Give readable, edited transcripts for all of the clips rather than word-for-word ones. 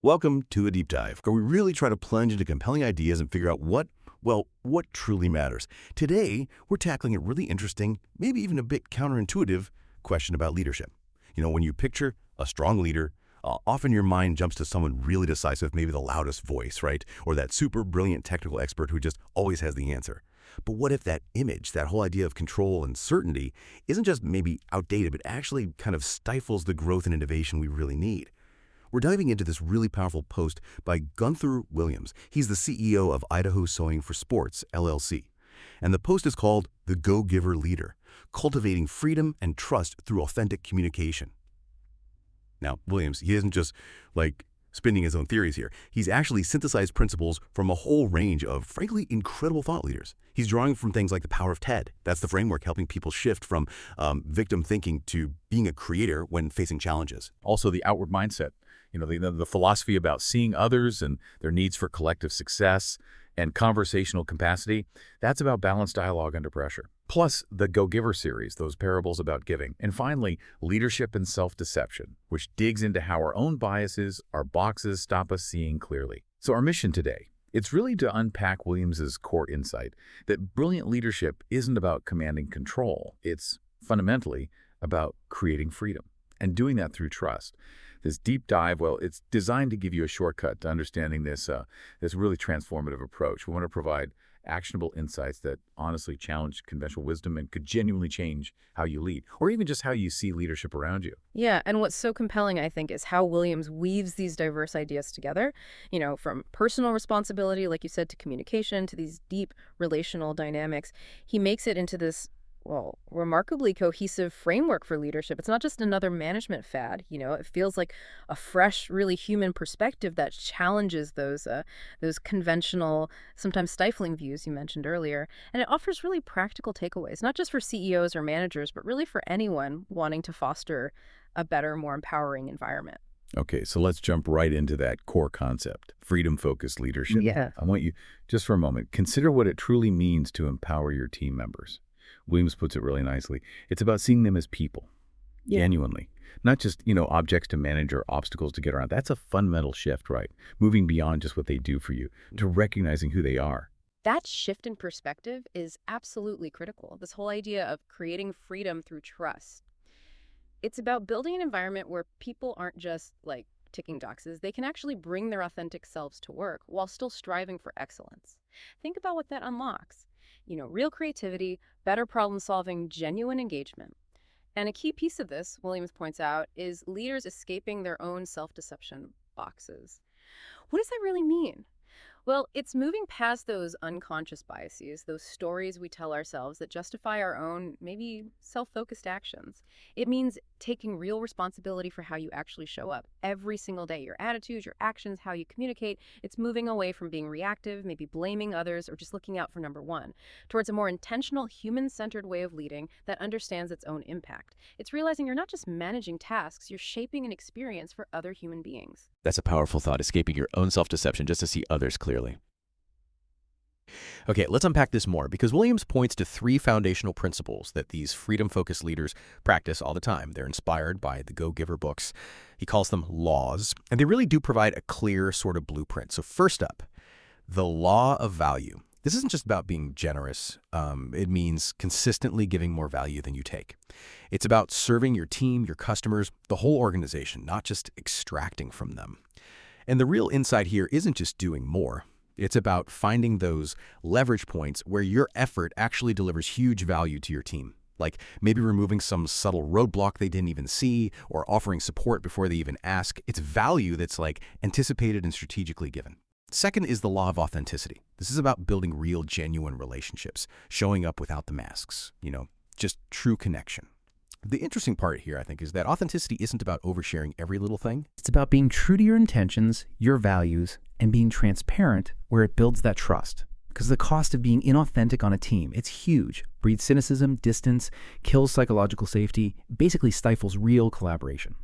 Welcome to a deep dive, where we really try to plunge into compelling ideas and figure out what truly matters. Today, we're tackling a really interesting, maybe even a bit counterintuitive question about leadership. When you picture a strong leader, often your mind jumps to someone really decisive, maybe the loudest voice, right? Or that super brilliant technical expert who just always has the answer. But what if that image, that whole idea of control and certainty, isn't just maybe outdated, but actually kind of stifles the growth and innovation we really need? We're diving into this really powerful post by Gunther Williams. He's the CEO of Idaho Sewing for Sports, LLC. And the post is called The Go-Giver Leader, Cultivating Freedom and Trust Through Authentic Communication. Now, Williams, he isn't just spinning his own theories here. He's actually synthesized principles from a whole range of, frankly, incredible thought leaders. He's drawing from things like the power of TED. That's the framework helping people shift from victim thinking to being a creator when facing challenges. Also, the outward mindset. The philosophy about seeing others and their needs for collective success and conversational capacity, that's about balanced dialogue under pressure. Plus, the Go-Giver series, those parables about giving. And finally, leadership and self-deception, which digs into how our own biases, our boxes, stop us seeing clearly. So our mission today, it's really to unpack Williams's core insight that brilliant leadership isn't about commanding control. It's fundamentally about creating freedom and doing that through trust. This deep dive, well, it's designed to give you a shortcut to understanding this really transformative approach. We want to provide actionable insights that honestly challenge conventional wisdom and could genuinely change how you lead, or even just how you see leadership around you. Yeah, and what's so compelling, I think, is how Williams weaves these diverse ideas together, from personal responsibility, like you said, to communication, to these deep relational dynamics. He makes it into this remarkably cohesive framework for leadership. It's not just another management fad, it feels like a fresh, really human perspective that challenges those conventional, sometimes stifling views you mentioned earlier. And it offers really practical takeaways, not just for CEOs or managers, but really for anyone wanting to foster a better, more empowering environment. Okay, so let's jump right into that core concept, freedom-focused leadership. Yeah. I want you, just for a moment, consider what it truly means to empower your team members. Williams puts it really nicely. It's about seeing them as people, genuinely, not just, objects to manage or obstacles to get around. That's a fundamental shift, right? Moving beyond just what they do for you to recognizing who they are. That shift in perspective is absolutely critical. This whole idea of creating freedom through trust. It's about building an environment where people aren't just ticking boxes. They can actually bring their authentic selves to work while still striving for excellence. Think about what that unlocks. Real creativity, better problem solving, genuine engagement. And a key piece of this, Williams points out, is leaders escaping their own self-deception boxes. What does that really mean? Well, it's moving past those unconscious biases, those stories we tell ourselves that justify our own, maybe self-focused actions. It means taking real responsibility for how you actually show up every single day. Your attitudes, your actions, how you communicate. It's moving away from being reactive, maybe blaming others, or just looking out for number one, towards a more intentional, human-centered way of leading that understands its own impact. It's realizing you're not just managing tasks, you're shaping an experience for other human beings. That's a powerful thought, escaping your own self-deception just to see others clearly. Okay, let's unpack this more because Williams points to three foundational principles that these freedom-focused leaders practice all the time. They're inspired by the Go-Giver books. He calls them laws, and they really do provide a clear sort of blueprint. So first up, the law of value. This isn't just about being generous. It means consistently giving more value than you take. It's about serving your team, your customers, the whole organization, not just extracting from them. And the real insight here isn't just doing more. It's about finding those leverage points where your effort actually delivers huge value to your team. Like maybe removing some subtle roadblock they didn't even see or offering support before they even ask. It's value that's anticipated and strategically given. Second is the law of authenticity. This is about building real, genuine relationships, showing up without the masks, just true connection. The interesting part here, I think, is that authenticity isn't about oversharing every little thing. It's about being true to your intentions, your values, and being transparent where it builds that trust. Because the cost of being inauthentic on a team, it's huge. Breeds cynicism, distance, kills psychological safety, basically stifles real collaboration.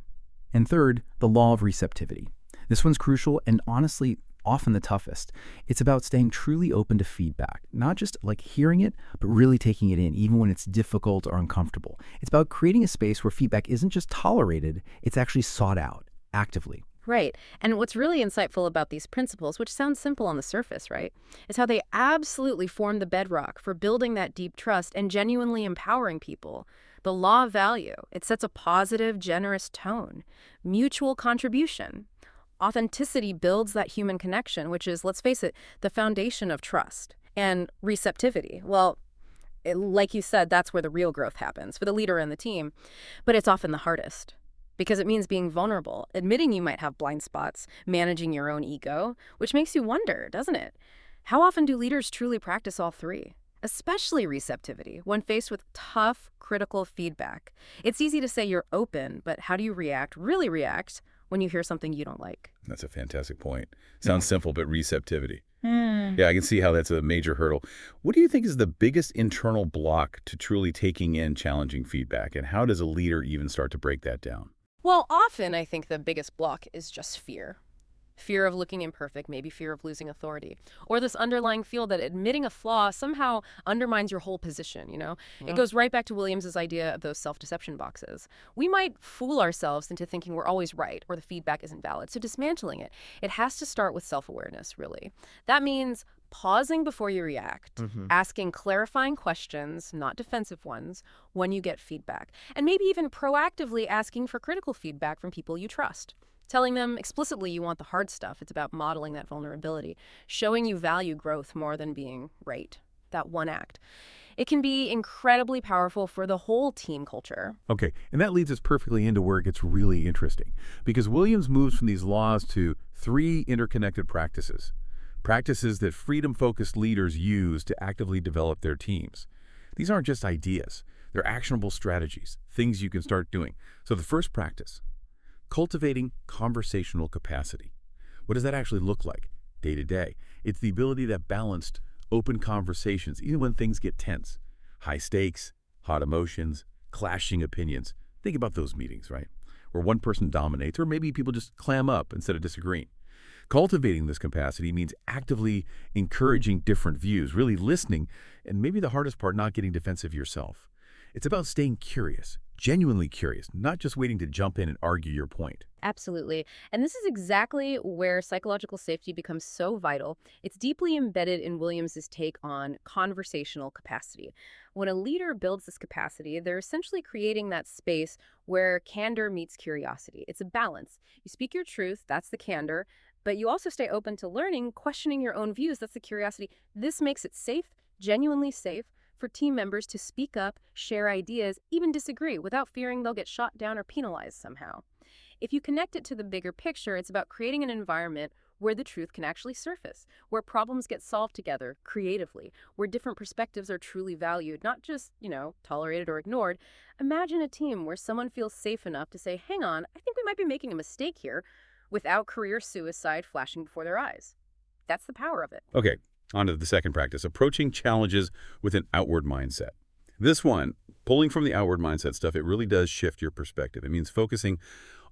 And third, the law of receptivity. This one's crucial and honestly often the toughest. It's about staying truly open to feedback, not just hearing it, but really taking it in, even when it's difficult or uncomfortable. It's about creating a space where feedback isn't just tolerated, it's actually sought out actively. Right. And what's really insightful about these principles, which sounds simple on the surface, right, is how they absolutely form the bedrock for building that deep trust and genuinely empowering people. The law of value, it sets a positive, generous tone. Mutual contribution. Authenticity builds that human connection, which is, let's face it, the foundation of trust. And receptivity. Well, like you said, that's where the real growth happens for the leader and the team. But it's often the hardest because it means being vulnerable, admitting you might have blind spots, managing your own ego, which makes you wonder, doesn't it? How often do leaders truly practice all three? Especially receptivity when faced with tough, critical feedback. It's easy to say you're open, but how do you really react, when you hear something you don't like? That's a fantastic point. Sounds simple, but receptivity. Yeah, I can see how that's a major hurdle. What do you think is the biggest internal block to truly taking in challenging feedback, and how does a leader even start to break that down? Well, often I think the biggest block is just fear. Fear of looking imperfect, maybe fear of losing authority, or this underlying feel that admitting a flaw somehow undermines your whole position. It goes right back to Williams's idea of those self-deception boxes. We might fool ourselves into thinking we're always right or the feedback isn't valid, so dismantling it has to start with self-awareness, really. That means pausing before you react, asking clarifying questions, not defensive ones, when you get feedback, and maybe even proactively asking for critical feedback from people you trust. Telling them explicitly you want the hard stuff. It's about modeling that vulnerability, showing you value growth more than being right. That one act. It can be incredibly powerful for the whole team culture. Okay, and that leads us perfectly into where it gets really interesting, because Williams moves from these laws to three interconnected practices. Practices that freedom-focused leaders use to actively develop their teams. These aren't just ideas. They're actionable strategies, things you can start doing. So the first practice, cultivating conversational capacity. What does that actually look like day to day? It's the ability to balanced, open conversations, even when things get tense. High stakes, hot emotions, clashing opinions. Think about those meetings, right? Where one person dominates, or maybe people just clam up instead of disagreeing. Cultivating this capacity means actively encouraging different views, really listening, and maybe the hardest part, not getting defensive yourself. It's about staying curious, genuinely curious, not just waiting to jump in and argue your point. Absolutely. And this is exactly where psychological safety becomes so vital. It's deeply embedded in Williams's take on conversational capacity. When a leader builds this capacity, they're essentially creating that space where candor meets curiosity. It's a balance. You speak your truth, that's the candor, but you also stay open to learning, questioning your own views, that's the curiosity. This makes it safe, genuinely safe, for team members to speak up, share ideas, even disagree without fearing they'll get shot down or penalized somehow. If you connect it to the bigger picture, it's about creating an environment where the truth can actually surface, where problems get solved together creatively, where different perspectives are truly valued, not just, tolerated or ignored. Imagine a team where someone feels safe enough to say, hang on, I think we might be making a mistake here, without career suicide flashing before their eyes. That's the power of it. Okay, on to the second practice, approaching challenges with an outward mindset. This one, pulling from the outward mindset stuff, it really does shift your perspective. It means focusing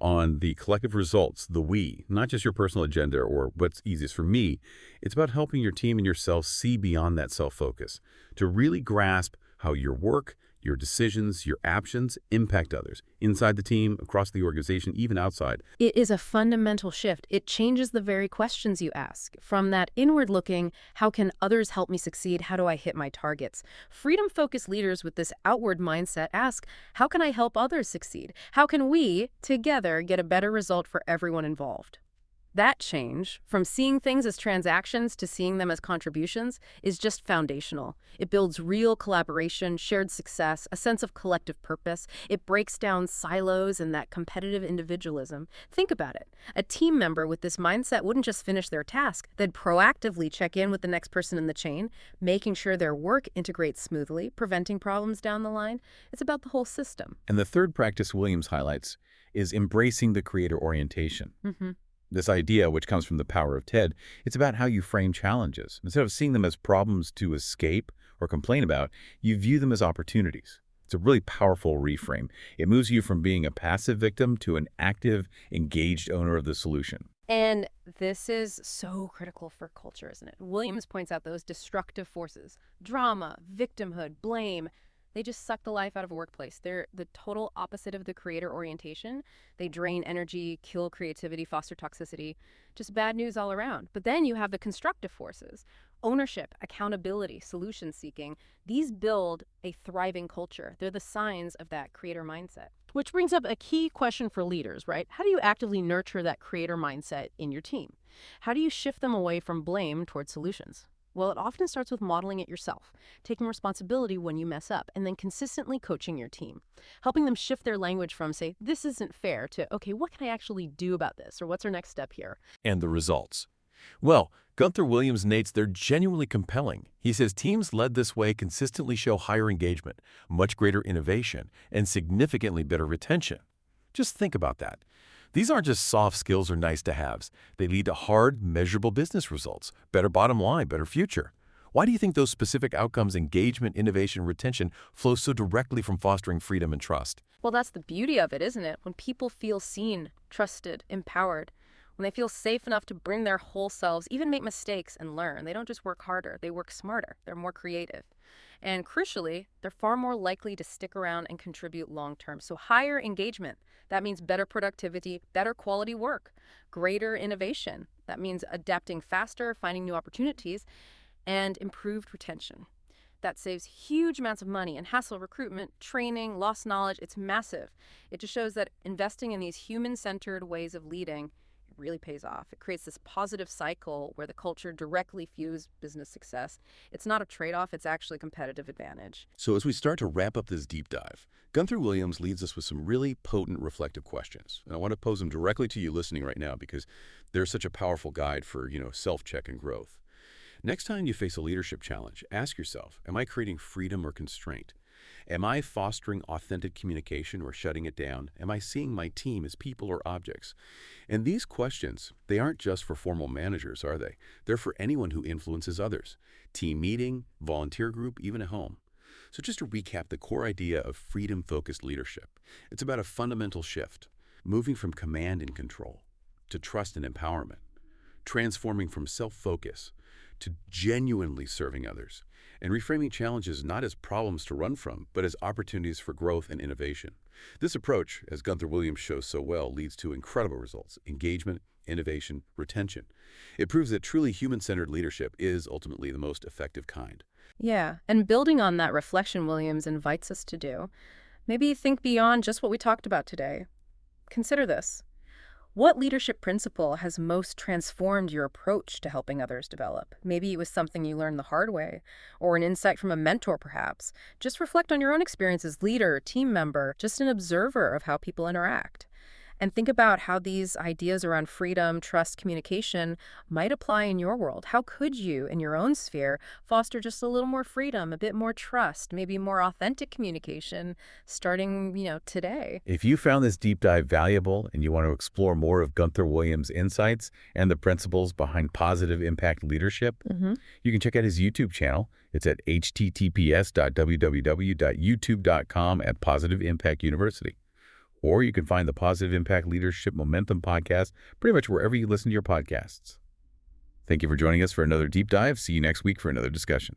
on the collective results, the we, not just your personal agenda or what's easiest for me. It's about helping your team and yourself see beyond that self-focus, to really grasp how your work, your decisions, your actions impact others, inside the team, across the organization, even outside. It is a fundamental shift. It changes the very questions you ask. From that inward-looking, how can others help me succeed? How do I hit my targets? Freedom-focused leaders with this outward mindset ask, how can I help others succeed? How can we, together, get a better result for everyone involved? That change, from seeing things as transactions to seeing them as contributions, is just foundational. It builds real collaboration, shared success, a sense of collective purpose. It breaks down silos and that competitive individualism. Think about it. A team member with this mindset wouldn't just finish their task. They'd proactively check in with the next person in the chain, making sure their work integrates smoothly, preventing problems down the line. It's about the whole system. And the third practice Williams highlights is embracing the creator orientation. This idea, which comes from the power of TED, it's about how you frame challenges. Instead of seeing them as problems to escape or complain about, you view them as opportunities. It's a really powerful reframe. It moves you from being a passive victim to an active, engaged owner of the solution. And this is so critical for culture, isn't it? Williams points out those destructive forces, drama, victimhood, blame. They just suck the life out of a workplace. They're the total opposite of the creator orientation. They drain energy, kill creativity, foster toxicity. Just bad news all around. But then you have the constructive forces. Ownership, accountability, solution seeking. These build a thriving culture. They're the signs of that creator mindset. Which brings up a key question for leaders, right? How do you actively nurture that creator mindset in your team? How do you shift them away from blame towards solutions? Well, it often starts with modeling it yourself, taking responsibility when you mess up, and then consistently coaching your team, helping them shift their language from, say, this isn't fair, to, okay, what can I actually do about this, or what's our next step here? And the results? Well, Gunther Williams notes they're genuinely compelling. He says teams led this way consistently show higher engagement, much greater innovation, and significantly better retention. Just think about that. These aren't just soft skills or nice-to-haves. They lead to hard, measurable business results, better bottom line, better future. Why do you think those specific outcomes, engagement, innovation, retention, flow so directly from fostering freedom and trust? Well, that's the beauty of it, isn't it? When people feel seen, trusted, empowered, when they feel safe enough to bring their whole selves, even make mistakes and learn, they don't just work harder, they work smarter, they're more creative. And crucially, they're far more likely to stick around and contribute long-term. So higher engagement, that means better productivity, better quality work, greater innovation. That means adapting faster, finding new opportunities, and improved retention. That saves huge amounts of money in hassle, recruitment, training, lost knowledge. It's massive. It just shows that investing in these human-centered ways of leading really pays off. It creates this positive cycle where the culture directly fuels business success. It's not a trade-off, it's actually a competitive advantage. So as we start to wrap up this deep dive, Gunther Williams leads us with some really potent reflective questions. And I want to pose them directly to you listening right now because they're such a powerful guide for, self-check and growth. Next time you face a leadership challenge, ask yourself, am I creating freedom or constraint? Am I fostering authentic communication or shutting it down? Am I seeing my team as people or objects? And these questions, they aren't just for formal managers, are they? They're for anyone who influences others. Team meeting, volunteer group, even at home. So just to recap the core idea of freedom-focused leadership, it's about a fundamental shift, moving from command and control to trust and empowerment, transforming from self-focus to genuinely serving others, and reframing challenges not as problems to run from, but as opportunities for growth and innovation. This approach, as Gunther Williams shows so well, leads to incredible results: engagement, innovation, retention. It proves that truly human-centered leadership is ultimately the most effective kind. Yeah, and building on that reflection Williams invites us to do, maybe think beyond just what we talked about today. Consider this. What leadership principle has most transformed your approach to helping others develop? Maybe it was something you learned the hard way, or an insight from a mentor, perhaps. Just reflect on your own experience as leader, team member, just an observer of how people interact. And think about how these ideas around freedom, trust, communication might apply in your world. How could you, in your own sphere, foster just a little more freedom, a bit more trust, maybe more authentic communication, starting, today? If you found this deep dive valuable and you want to explore more of Gunther Williams' insights and the principles behind positive impact leadership, you can check out his YouTube channel. It's at https://www.youtube.com/Positive Impact University. Or you can find the Positive Impact Leadership Momentum podcast pretty much wherever you listen to your podcasts. Thank you for joining us for another deep dive. See you next week for another discussion.